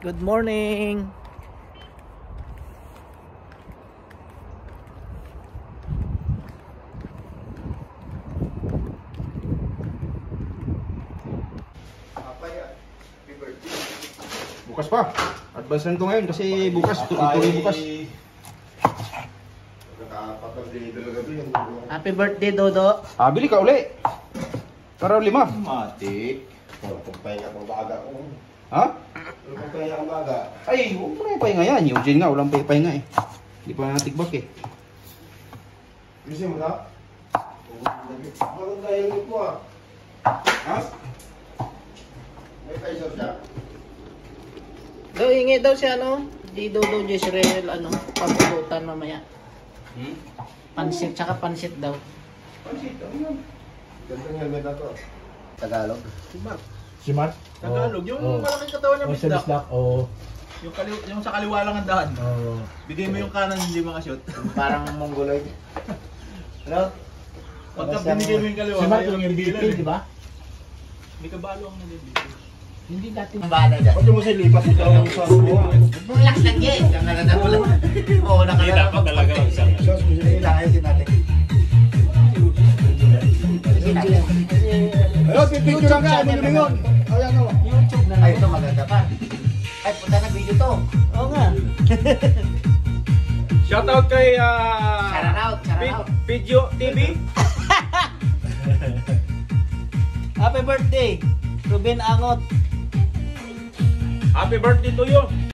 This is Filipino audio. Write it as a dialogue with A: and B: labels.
A: Good morning.
B: Bukas pa. Advance lang ito ngayon kasi bukas, ituloy bukas.
A: Happy birthday, Dodo.
B: Bili ka uli. Para 5.
C: Matik. Wala kong pahinga kung baga ko.
B: Ha?
C: Wala kong pahinga kung baga.
B: Ay, huwag mo na yung pahinga yan. Eugene nga, walang pahinga eh. Hindi pa natigbak eh.
C: Gusto mo na? Bakit tayo mo ah?
B: Ha?
C: May paisa siya?
A: Do, hingi daw si ano, di Dodo Jezreel, ano, pagpulutan mamaya. Pansit, tsaka pansit daw.
B: Pansit, ano yan?
C: Gandang helmet na to. Tagalog?
D: Si Mark?
E: Tagalog, yung malaking katawan ng
D: Sa
E: bisdak.
D: bisdak, oo.
E: Yung sa kaliwa lang ang daan.
D: Oo.
E: Bigay mo yung kanan, hindi makashoot.
A: Parang mongoloid. Hello?
E: Pagka binigay mo yung kaliwa,
D: Si Mark
E: mayroong
D: yung MVP,
E: bigilan,
D: di ba?
E: May kabalo ang nalibig.
D: Hindi dati.
A: Bala dyan.
C: Pati mo siya lipat ito ang sa buha.
A: Relax lang yan. Nangalala mo lang. Oo, nakalala.
E: dapat talaga ang isang.
A: Ayusin natin.
C: Ayun, pipicture ka, ano lumingon? Ayan o.
A: YouTube na. Ay, ito maganda pa. Ay, punta na video to. Oo nga.
E: Shoutout kay
A: Shout out.
E: Video TV.
A: Happy birthday, Ruben Angot.
E: Happy birthday to you.